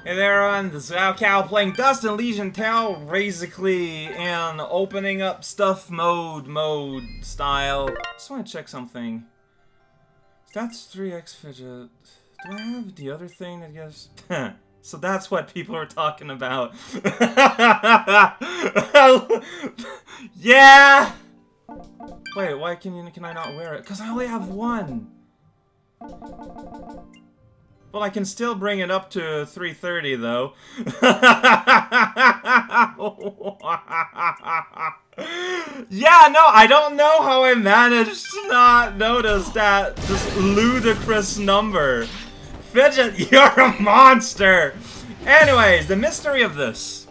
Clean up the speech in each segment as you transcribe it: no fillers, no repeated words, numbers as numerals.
Hey there, everyone, this is Cow playing Dust and Elysian Tale, basically in opening up stuff mode style. Just want to check something. That's 3x fidget. Do I have the other thing that gives... So that's what people are talking about. Yeah! Wait, why can I not wear it? Because I only have one. Well, I can still bring it up to 330, though. Yeah, no, I don't know how I managed to not notice that this ludicrous number. Fidget, you're a monster! Anyways, the mystery of this.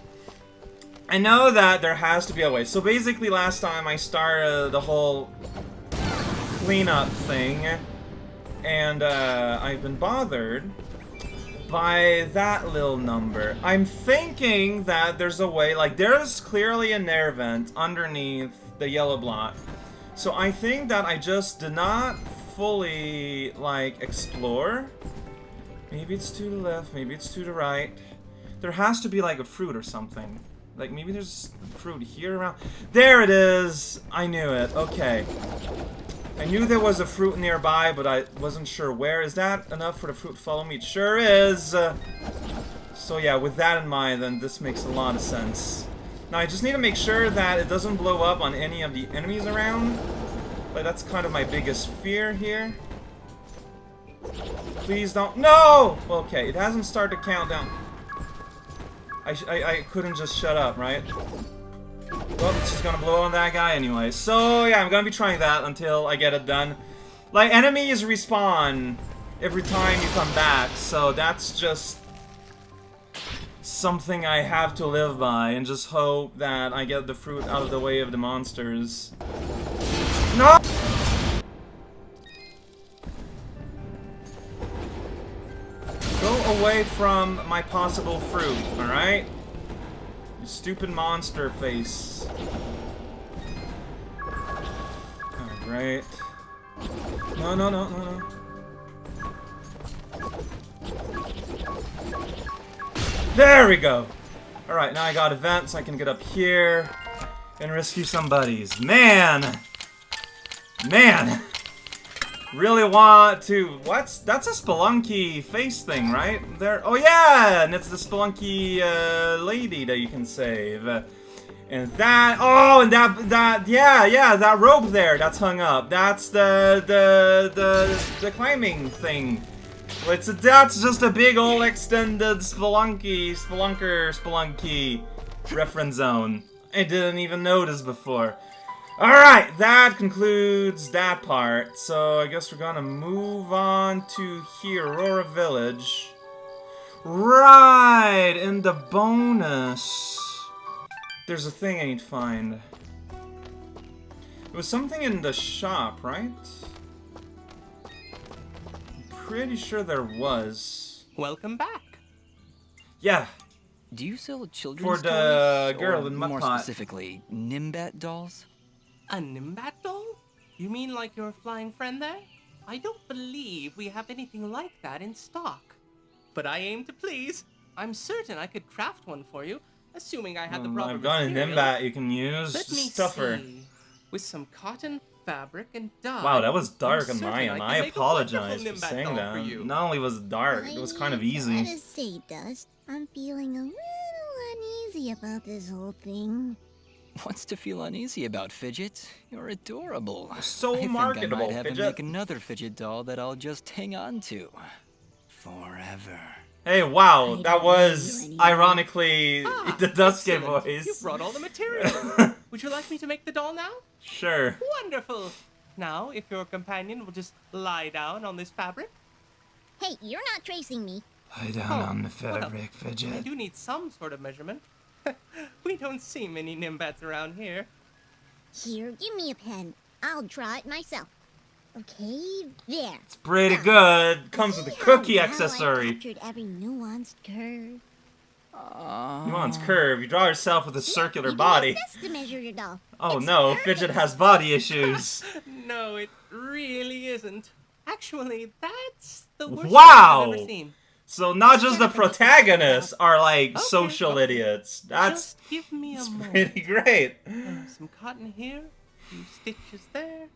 I know that there has to be a way. So basically, last time I started the whole cleanup thing. And I've been bothered by that little number. I'm thinking that there's a way, like there's clearly an air vent underneath the yellow block. So I think that I just did not fully, like, explore. Maybe it's to the left, maybe it's to the right. There has to be like a fruit or something. Like maybe there's fruit here around. There it is! I knew it, okay. I knew there was a fruit nearby, but I wasn't sure where. Is that enough for the fruit to follow me? It sure is! So yeah, with that in mind, then this makes a lot of sense. Now I just need to make sure that it doesn't blow up on any of the enemies around. But that's kind of my biggest fear here. Please don't— No! Okay, it hasn't started to count down. I couldn't just shut up, right? Well, it's just gonna blow on that guy anyway. So, yeah, I'm gonna be trying that until I get it done. Like, enemies respawn every time you come back, so that's just something I have to live by, and just hope that I get the fruit out of the way of the monsters. No! Go away from my possible fruit, alright? You stupid monster face. Alright. No, no, no, no, no. There we go! Alright, now I got a vent so I can get up here and rescue some buddies. Man! Man! Really want to— that's a Spelunky face thing, right? There— oh yeah! And it's the Spelunky lady that you can save. And that— oh, and yeah, that rope there that's hung up. That's the climbing thing. That's just a big old extended Spelunky reference zone. I didn't even notice before. Alright, that concludes that part. So I guess we're gonna move on to here, Aurora Village. Right, in the bonus, there's a thing I need to find. It was something in the shop, right? I'm pretty sure there was. Welcome back. Yeah. Do you sell children's For the toys, girl or in more Mudpot. specifically, Nimbat dolls? A Nimbat doll? You mean like your flying friend there? I don't believe we have anything like that in stock. But I aim to please. I'm certain I could craft one for you, assuming I had the proper I've got a materials. Nimbat you can use. Let me Stuffer. see. With some cotton, fabric, and dye. Wow, that was dark I'm on my certain end. can I make a wonderful apologize for Nimbat saying doll that. for you. Not only was it dark, it was kind of easy. I gotta say, Dust, I'm feeling a little uneasy about this whole thing. What's to feel uneasy about, Fidget? You're adorable. So I marketable, think I might have Fidget. him make another Fidget doll that I'll just hang on to. Forever. Hey, wow, I that don't was know any- ironically the Duske Excellent. You voice. brought all the materials. Would you like me to make the doll now? Sure. Wonderful. Now, if your companion will just lie down on this fabric. Hey, you're not tracing me. Lie down Oh, on the well, fabric, I Fidget. do need some sort of measurement. We don't see many Nimbats around here. Here, give me a pen. I'll draw it myself. Okay, there. It's pretty good. Comes with a See how cookie well I accessory. captured every nuanced curve. Nuance curve. You draw yourself with a circular You can body. use this to measure your doll. Oh It's no, perfect. Fidget has body issues. No, it really isn't. Actually, that's the worst Wow! I've ever seen. So not just the protagonists are like Okay, social okay. idiots. That's Just give me a moment. pretty great. Some cotton here, a few stitches there.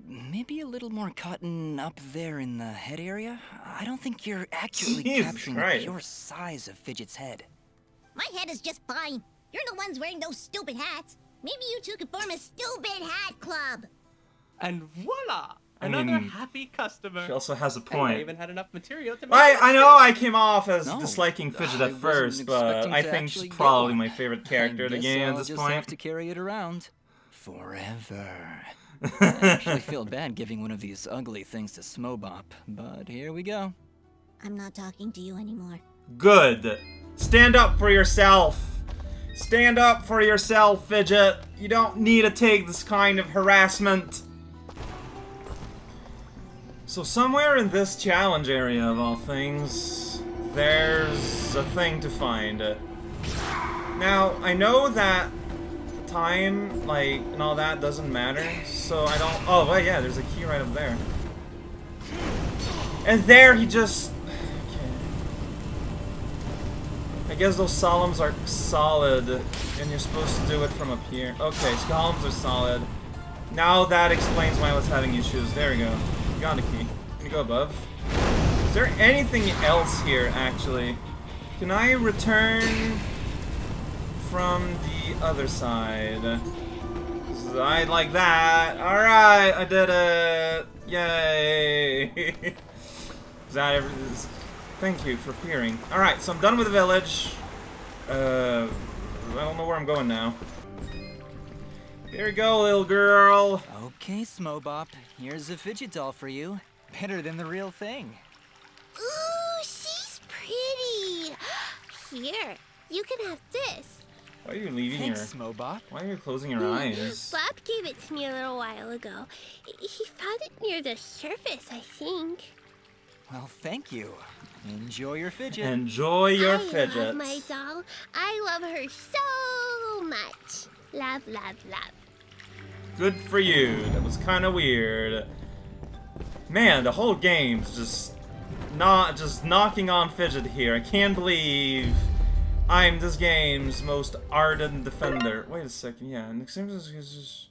Maybe a little more cotton up there in the head area? I don't think you're accurately Jesus capturing Christ. the pure size of Fidget's head. My head is just fine. You're the ones wearing those stupid hats. Maybe you two could form a stupid hat club. And voila! I Another mean, happy customer. She also has a And I point. even had enough material to make I know I came off as No, disliking Fidget I at wasn't first, but expecting I to think actually she's get probably one. my favorite character of the I game guess at I'll this just point. have to carry it around forever. I actually feel bad giving one of these ugly things to Smobop, but here we go. I'm not talking to you anymore. Good. Stand up for yourself. Stand up for yourself, Fidget. You don't need to take this kind of harassment. So somewhere in this challenge area of all things, there's a thing to find. Now, I know that time, like, and all that doesn't matter, so I don't... Oh, well, yeah, there's a key right up there. And there he just... Okay. I guess those columns are solid, and you're supposed to do it from up here. Okay, so columns are solid. Now that explains why I was having issues. There we go. Got a key. Can you go above? Is there anything else here, actually? Can I return from the other side? 'Cause I like that. Alright, I did it. Yay. Is that everything? Thank you for peering. Alright, so I'm done with the village. I don't know where I'm going now. Here we go, little girl. Okay, Smobop, here's a fidget doll for you. Better than the real thing. Ooh, she's pretty. Here, you can have this. Why are you leaving Thanks, her? Smobop. Why are you closing your eyes? Bob gave it to me a little while ago. He found it near the surface, I think. Well, thank you. Enjoy your fidget. Enjoy your I fidget. love my doll. I love her so much. Love, love, love. Good for you. That was kind of weird. Man, the whole game's just knocking on Fidget here. I can't believe I'm this game's most ardent defender. Wait a second, yeah. And it seems just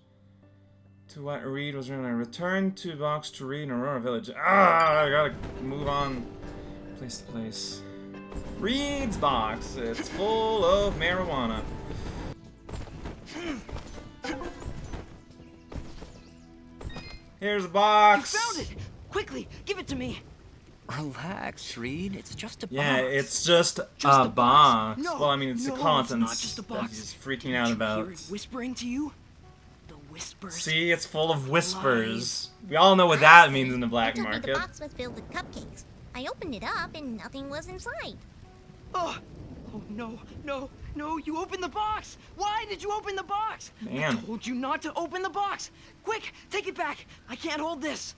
to what read was going to return to box to read in Aurora Village. Ah, I gotta move on place to place. Reed's box. It's full of marijuana. Here's the box. You found it! Quickly, give it to me! Relax, Reed. It's just a box. Yeah, it's just a a box. box. No, Well, I mean, it's the no, contents it's not just a that box. he's freaking Didn't out you about. hear it whispering to you? The whispers. See, it's full of whispers. We all know what that means in the black They told me market. the box was filled with cupcakes. I opened it up and nothing was inside. Oh, oh no, no, no, you opened the box! Why did you open the box? Man. I told you not to open the box! Quick, take it back! I can't hold this!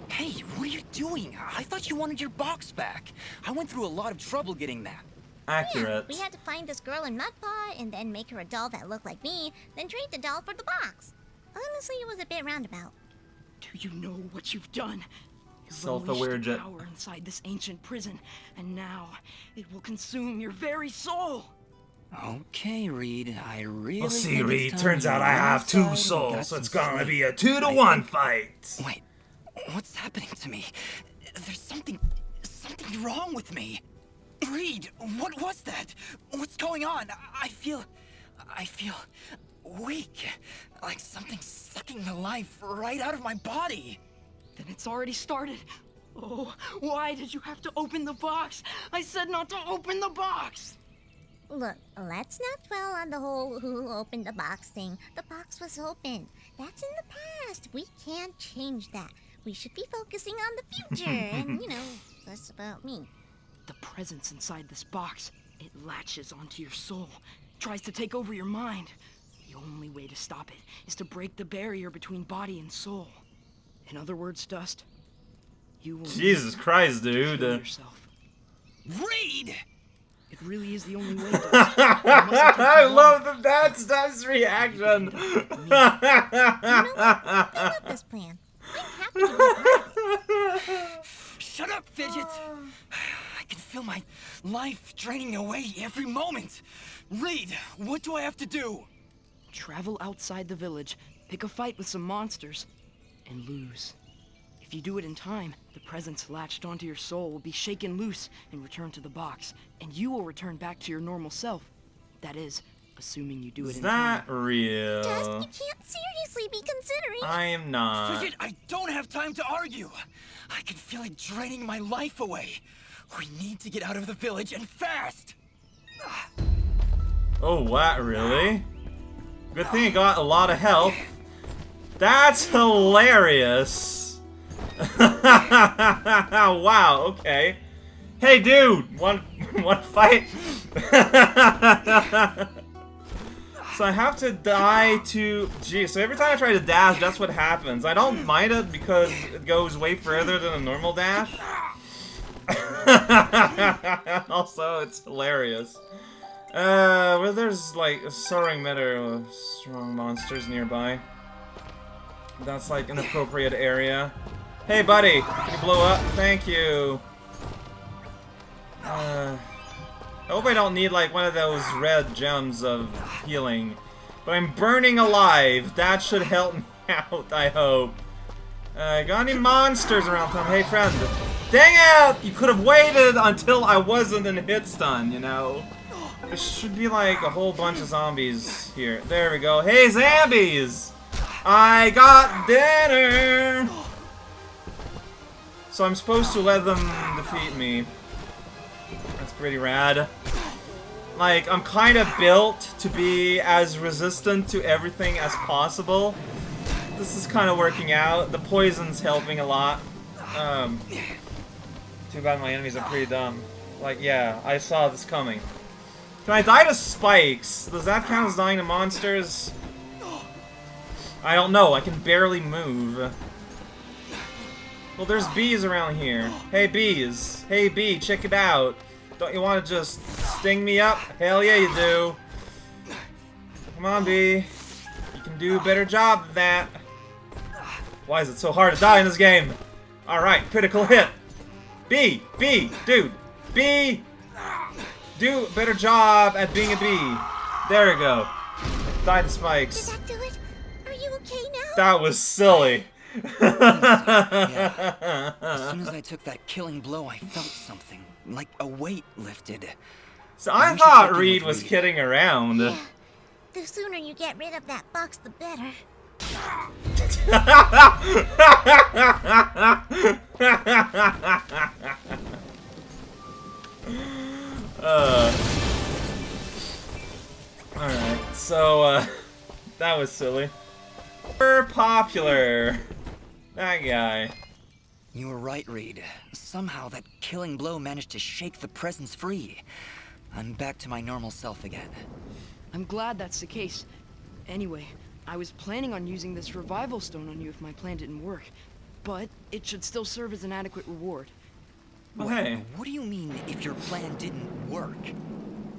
Hey, what are you doing? I thought you wanted your box back. I went through a lot of trouble getting that. Accurate. Yeah, we had to find this girl in Mudpot and then make her a doll that looked like me, then trade the doll for the box. Honestly, it was a bit roundabout. Do you know what you've done? You've Self-aware unleashed jet. the power inside this ancient prison, and now it will consume your very soul! Okay, Reed. I really. Well, see, think it's Reed, time turns you out I have went two outside and souls, got so it's some gonna sleep. be a 2-to-1 fight. Wait, what's happening to me? There's something wrong with me. Reed, what was that? What's going on? I feel weak, like something's sucking the life right out of my body. Then it's already started. Oh, why did you have to open the box? I said not to open the box! Look, let's not dwell on the whole who opened the box thing. The box was open. That's in the past. We can't change that. We should be focusing on the future. And, you know, that's about me. The presence inside this box, it latches onto your soul, tries to take over your mind. The only way to stop it is to break the barrier between body and soul. In other words, Dust, you will Jesus Christ, kill dude. yourself. Reed! It really is the only way, Dust. It mustn't take I too long. love that's reaction. I love this plan. I'm happy to be part of it. Shut up, Fidget! I feel my life draining away every moment. Reed, what do I have to do? Travel outside the village, pick a fight with some monsters, and lose. If you do it in time, the presence latched onto your soul will be shaken loose and returned to the box, and you will return back to your normal self. That is, assuming you do it Is in that time. real? Just, you can't seriously be considering. I am not. Fidget, I don't have time to argue. I can feel it draining my life away. We need to get out of the village and fast. Oh, what? Really? Good thing I got a lot of health. That's hilarious. Wow, okay. Hey, dude! One fight? So I have to die to... Geez, so every time I try to dash, that's what happens. I don't mind it because it goes way further than a normal dash. Also, it's hilarious. Well, there's like a soaring meadow of strong monsters nearby. That's like an appropriate area. Hey, buddy, can you blow up? Thank you. I hope I don't need like one of those red gems of healing. But I'm burning alive. That should help me out, I hope. Got any monsters around town? Hey, friend. Dang it! You could have waited until I wasn't in hit stun, you know? There should be like a whole bunch of zombies here. There we go. Hey, zombies! I got dinner! So I'm supposed to let them defeat me. That's pretty rad. Like, I'm kind of built to be as resistant to everything as possible. This is kind of working out. The poison's helping a lot. Too bad my enemies are pretty dumb. Like, yeah, I saw this coming. Can I die to spikes? Does that count as dying to monsters? I don't know. I can barely move. Well, there's bees around here. Hey, bees. Hey, bee, check it out. Don't you want to just sting me up? Hell yeah, you do. Come on, bee. You can do a better job than that. Why is it so hard to die in this game? Alright, critical hit. Bee, dude. Bee, do a better job at being a bee. There we go. Die to spikes. Did that do it? Are you okay now? That was silly. Yeah. As soon as I took that killing blow, I felt something. Like a weight lifted. So I We should thought check in Reed with was Reed. kidding around. Yeah. The sooner you get rid of that box, the better. Alright, so, that was silly. Super popular. That guy. You were right, Reed. Somehow that killing blow managed to shake the presence free. I'm back to my normal self again. I'm glad that's the case. Anyway, I was planning on using this revival stone on you if my plan didn't work. But it should still serve as an adequate reward. Well, Wait, hey. what do you mean if your plan didn't work?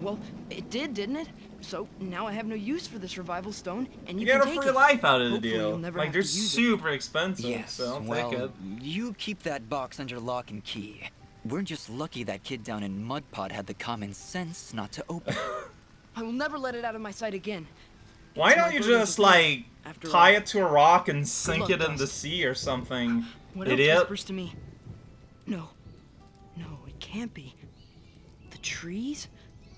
Well, it did, didn't it? So now I have no use for this revival stone, and You you get can a take free it. life out of the Hopefully deal. you'll never Like, have they're to use it. super expensive, Yes, so I'll well, take it. you keep that box under lock and key. We're just lucky that kid down in Mudpot had the common sense not to open it. I will never let it out of my sight again. Why It's don't my you burden to just, fill, like, after tie all. it to a rock and sink luck, it in the Dust. sea or something? What Idiot. else whispers to me? No, it can't be. The trees?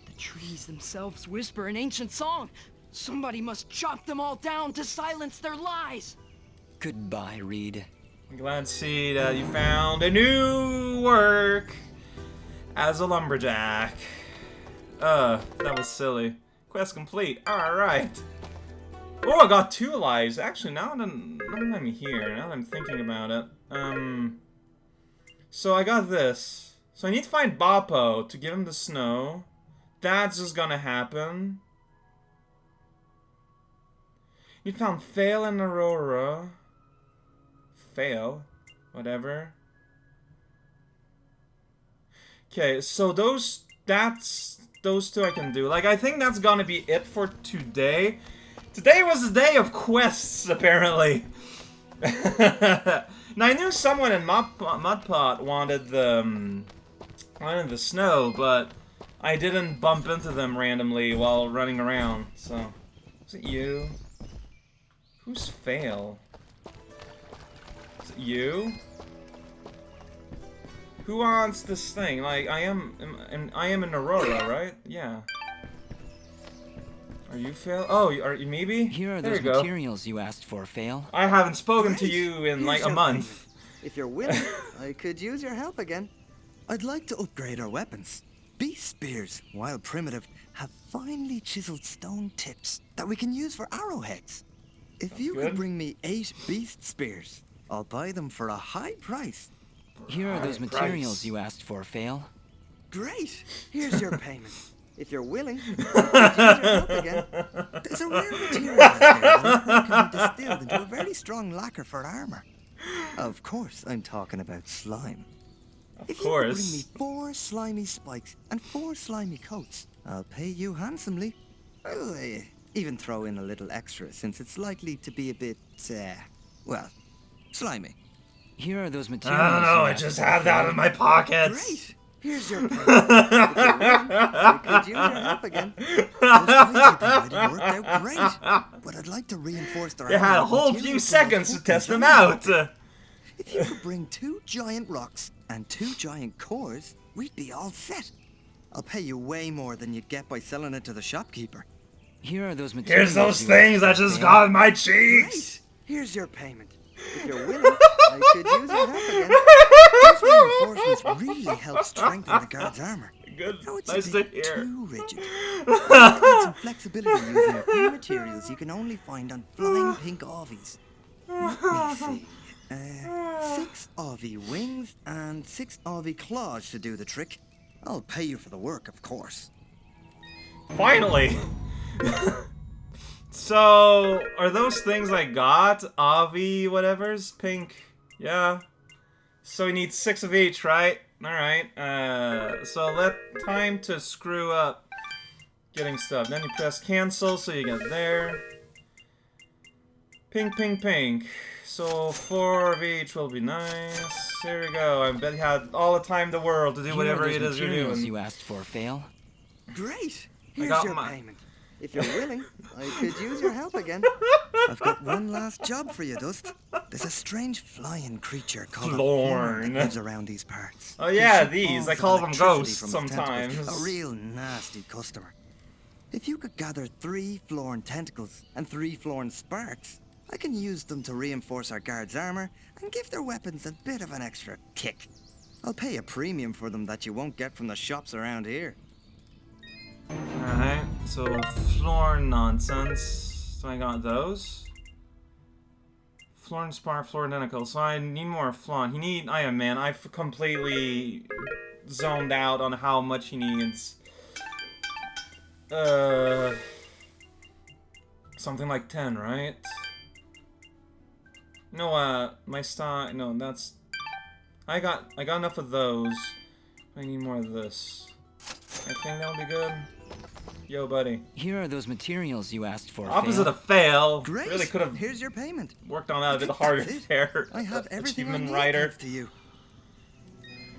The trees themselves whisper an ancient song. Somebody must chop them all down to silence their lies. Goodbye, Reed. I'm glad to see that you found a new work as a lumberjack. That was silly. Quest complete. Alright. Oh, I got 2 lives. Actually, now that I'm here, now that I'm thinking about it. So I got this. So I need to find Bappo to give him the snow. That's just gonna happen. You found Fail and Aurora. Fail. Whatever. Okay, so those 2 I can do. Like, I think that's gonna be it for today. Today was a day of quests, apparently. Now, I knew someone in Mudpot wanted the I'm in the snow, but I didn't bump into them randomly while running around, so... Is it you? Who's Fail? Is it you? Who wants this thing? Like, I am in Aurora, right? Yeah. Are you Fail? Oh, are you maybe? Here are there those you go. materials you asked for, Fail. I haven't spoken to Great. you in like Here's a your month. payment. If you're willing, I could use your help again. I'd like to upgrade our weapons. Beast spears, while primitive, have finely chiseled stone tips that we can use for arrowheads. If you good. could bring me 8 beast spears, I'll buy them for a high price. Here are those High materials price. you asked for, Fail. Great! Here's your payment. If you're willing, I could use your help again. There's a rare material out there that can be distilled into a very strong lacquer for armor. Of course, I'm talking about slime. If you could bring me 4 slimy spikes and 4 slimy coats, I'll pay you handsomely. I'll even throw in a little extra since it's likely to be a bit, well, slimy. Here are those materials. I don't know, you I asked just for, have that Fail. in my pockets. Great! Here's your payment. If you're willing, I could use your help again. Those guys you provided worked out great, but I'd like to reinforce their They had a armor with whole materials few from those seconds to fucking test them giant out. If you could bring 2 giant rocks and 2 giant cores, we'd be all set. I'll pay you way more than you'd get by selling it to the shopkeeper. Here are those materials. Here's those you things I asked for, just Fail. got in my cheeks. Great! Here's your payment. If you're willing, I could use your help again. Those reinforcements really help strengthen the guard's armor. Good, Now it's nice a to bit hear. too rigid. Add some flexibility using a few materials you can only find on flying pink Avies. Let me see. 6 Avie wings and 6 Avie claws to do the trick. I'll pay you for the work, of course. Finally. So, are those things I got? Avi, whatever's pink. Yeah. So we need 6 of each, right? Alright. So time to screw up getting stuff. Then you press cancel, so you get there. Pink, pink, pink. So 4 of each will be nice. There we go. I bet you had all the time in the world to do Here are whatever those it is you're materials doing. you asked for, Fail. Great! Here's got your my- payment. If you're willing, I could use your help again. I've got one last job for you, Dust. There's a strange flying creature called a Florn. Florn that lives around these parts. Oh yeah, He these. shoots I balls call of them electricity ghosts from his tentacles. sometimes. A real nasty customer. If you could gather 3 Florn tentacles and 3 Florn sparks, I can use them to reinforce our guards' armor and give their weapons a bit of an extra kick. I'll pay a premium for them that you won't get from the shops around here. Alright, so Florn nonsense. So I got those. Florn Spark, Florn Tentacle. So I need more Florn. Man, I've completely zoned out on how much he needs. Something like 10, right? No, my stock. No, that's. I got enough of those. I need more of this. I think that'll be good. Yo, buddy. Here are those materials you asked for, Opposite Fail. of fail. Great! Really could have Here's your payment. worked on that a I bit think harder that's it. there. I have everything I Achievement need writer. thanks to you.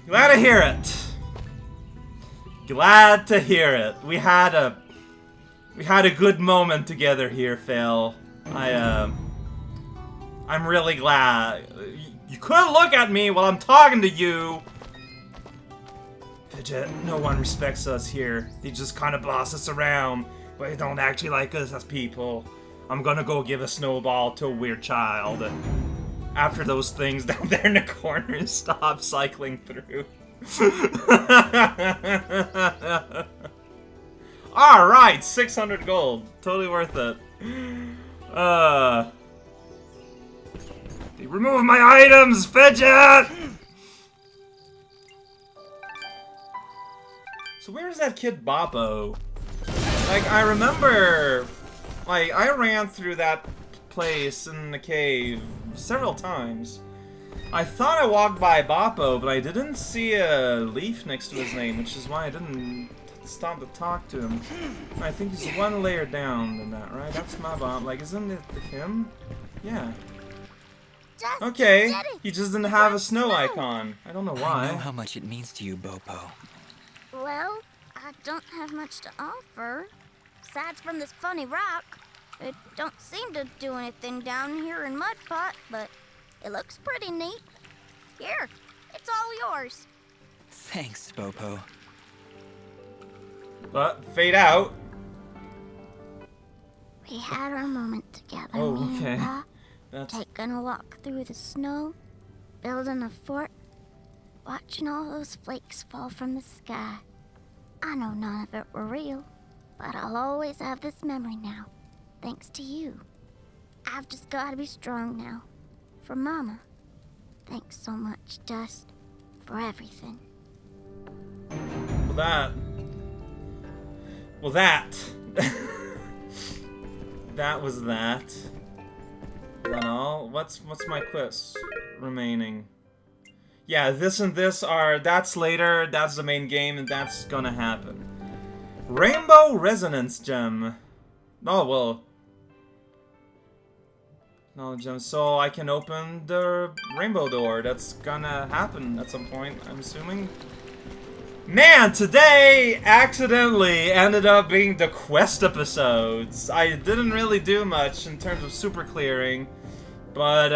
Glad to hear it. Glad to hear it. We had a good moment together here, Fail. I'm really glad. You couldn't look at me while I'm talking to you. Fidget, no one respects us here. They just kind of boss us around, but they don't actually like us as people. I'm gonna go give a snowball to a weird child. After those things down there in the corner stop cycling through. Alright, 600 gold. Totally worth it. They remove my items, Fidget! So where's that kid Boppo? Like, I remember... Like, I ran through that place in the cave several times. I thought I walked by Boppo, but I didn't see a leaf next to his name, which is why I didn't stop to talk to him. I think he's one layer down than that, right? That's my Bop. Like, isn't it him? Yeah. Just Okay, did it. he just didn't have a snow icon. I don't know I know why. how much it means to you, Bopo. Well, I don't have much to offer. Besides from this funny rock. It don't seem to do anything down here in Mudpot, but it looks pretty neat. Here, it's all yours. Thanks, Bopo. But fade out. We had our moment together, Oh, me okay. and Pa. That's Taking a walk through the snow, building a fort, watching all those flakes fall from the sky. I know none of it were real, but I'll always have this memory now, thanks to you. I've just gotta be strong now. For Mama. Thanks so much, Dust, for everything. well, that. Well, that. That was that. Is that all? What's my quest remaining? Yeah, this and this are, that's later, that's the main game, and that's gonna happen. Rainbow Resonance Gem. Oh, well. No gem, so I can open the rainbow door. That's gonna happen at some point, I'm assuming. Man, today accidentally ended up being the quest episodes. I didn't really do much in terms of super clearing. But,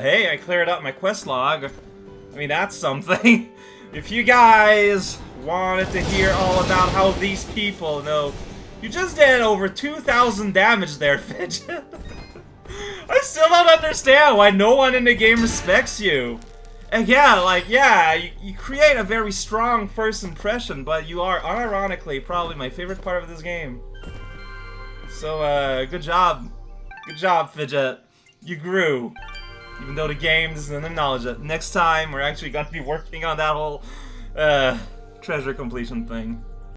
hey, I cleared out my quest log. I mean, that's something. If you guys wanted to hear all about how these people know, you just did over 2,000 damage there, Fidget. I still don't understand why no one in the game respects you. And yeah, like, yeah, you create a very strong first impression, but you are unironically probably my favorite part of this game. So, good job. Good job, Fidget. You grew. Even though the game doesn't acknowledge it. Next time, we're actually going to be working on that whole, treasure completion thing.